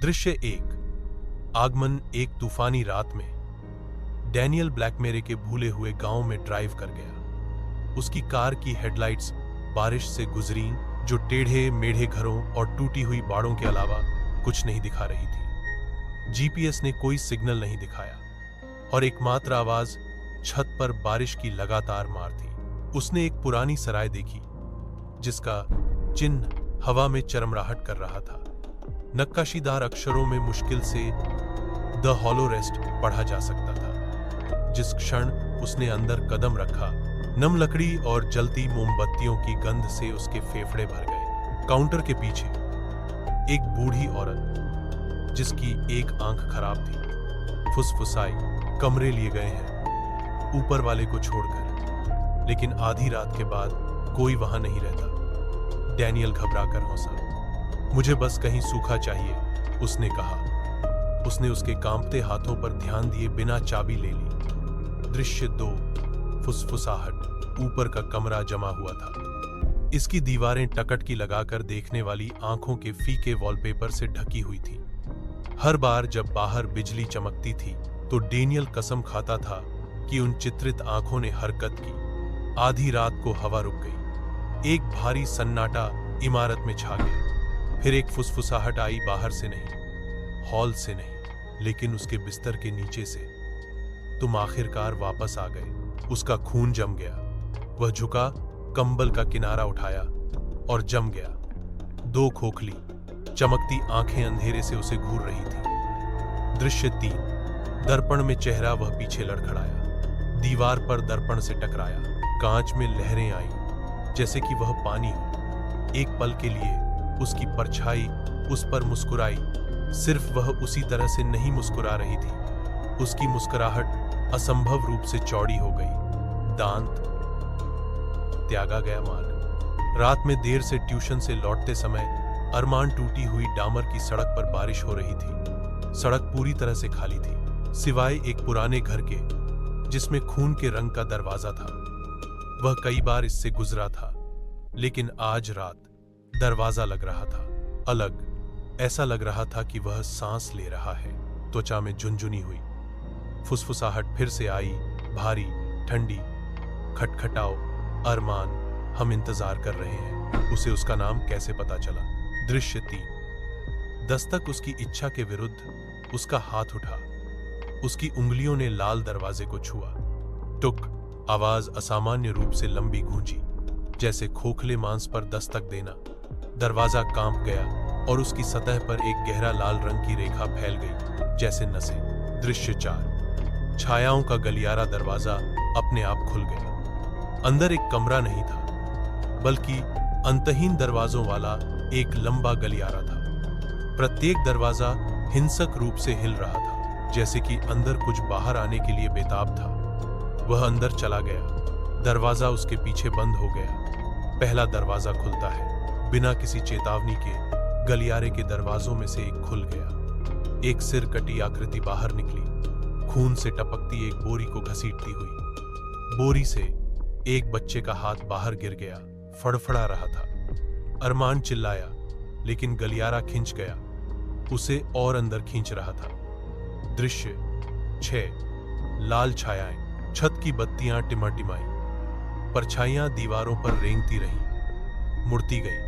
दृश्य 1। आगमन एक तूफानी रात में डैनियल ब्लैकमेरे के भूले हुए गांव में ड्राइव कर गया। उसकी कार की हेडलाइट्स बारिश से गुजरी, जो टेढ़े मेढ़े घरों और टूटी हुई बाड़ों के अलावा कुछ नहीं दिखा रही थी। जीपीएस ने कोई सिग्नल नहीं दिखाया और एकमात्र आवाज छत पर बारिश की लगातार मार थी। उसने एक पुरानी सराय देखी जिसका चिन्ह हवा में चरमराहट कर रहा था। नक्काशीदार अक्षरों में मुश्किल से द हॉलो रेस्ट पढ़ा जा सकता था। जिस क्षण उसने अंदर कदम रखा, नम लकड़ी और जलती मोमबत्तियों की गंध से उसके फेफड़े भर गए। काउंटर के पीछे एक बूढ़ी औरत, जिसकी एक आंख खराब थी, फुसफुसाई, कमरे लिए गए हैं ऊपर वाले को छोड़कर, लेकिन आधी रात के बाद कोई वहां नहीं रहता। डैनियल घबरा कर हंसा। मुझे बस कहीं सूखा चाहिए, उसने कहा। उसने उसके कांपते हाथों पर ध्यान दिए बिना चाबी ले ली। दृश्य 2। फुसफुसाहट। ऊपर का कमरा जमा हुआ था। इसकी दीवारें टकटकी लगाकर देखने वाली आंखों के फीके वॉलपेपर से ढकी हुई थी। हर बार जब बाहर बिजली चमकती थी तो डैनियल कसम खाता था कि उन चित्रित आंखों ने हरकत की। आधी रात को हवा रुक गई। एक भारी सन्नाटा इमारत में छा गया। फिर एक फुसफुसाहट आई, बाहर से नहीं, हॉल से नहीं, लेकिन उसके बिस्तर के नीचे से। तुम आखिरकार वापस आ गए। उसका खून जम गया। वह झुका, कंबल का किनारा उठाया और जम गया। 2 खोखली चमकती आंखें अंधेरे से उसे घूर रही थी। दृश्य 3। दर्पण में चेहरा वह पीछे लड़खड़ाया। दीवार पर दर्पण से टकराया। कांच में लहरें आई, जैसे कि वह पानी हो। एक पल के लिए उसकी परछाई उस पर मुस्कुराई। सिर्फ वह उसी तरह से नहीं मुस्कुरा रही थी। उसकी मुस्कुराहट असंभव रूप से चौड़ी हो गई। दांत, त्यागा गया मार्ग। रात में देर से ट्यूशन से लौटते समय अरमान टूटी हुई डामर की सड़क पर बारिश हो रही थी। सड़क पूरी तरह से खाली थी, सिवाय एक पुराने घर के जिसमें खून के रंग का दरवाजा था। वह कई बार इससे गुजरा था, लेकिन आज रात दरवाजा लग रहा था अलग। ऐसा लग रहा था कि वह सांस ले रहा है। त्वचा में झुनझुनी हुई। फुसफुसाहट फिर से आई, भारी, ठंडी। खटखटाओ अरमान, हम इंतजार कर रहे हैं। उसे उसका नाम कैसे पता चला? दृश्य 3। दस्तक उसकी इच्छा के विरुद्ध। उसका हाथ उठा। उसकी उंगलियों ने लाल दरवाजे को छुआ। टुक। आवाज असामान्य रूप से लंबी गूंजी, जैसे खोखले मांस पर दस्तक देना। दरवाजा कांप गया और उसकी सतह पर एक गहरा लाल रंग की रेखा फैल गई, जैसे नसें। दृश्य 4। छायाओं का गलियारा दरवाजा अपने आप खुल गया। अंदर एक कमरा नहीं था, बल्कि अंतहीन दरवाजों वाला एक लंबा गलियारा था। प्रत्येक दरवाजा हिंसक रूप से हिल रहा था, जैसे कि अंदर कुछ बाहर आने के लिए बेताब था। वह अंदर चला गया। दरवाजा उसके पीछे बंद हो गया। पहला दरवाजा खुलता है। बिना किसी चेतावनी के गलियारे के दरवाजों में से एक खुल गया। एक सिर कटी आकृति बाहर निकली, खून से टपकती एक बोरी को घसीटती हुई। बोरी से एक बच्चे का हाथ बाहर गिर गया, फड़फड़ा रहा था। अरमान चिल्लाया, लेकिन गलियारा खिंच गया, उसे और अंदर खींच रहा था। दृश्य 6। लाल छायाएं। छत की बत्तियां टिमटिमाई। परछाइयां दीवारों पर रेंगती रहीं, मुड़ती गई।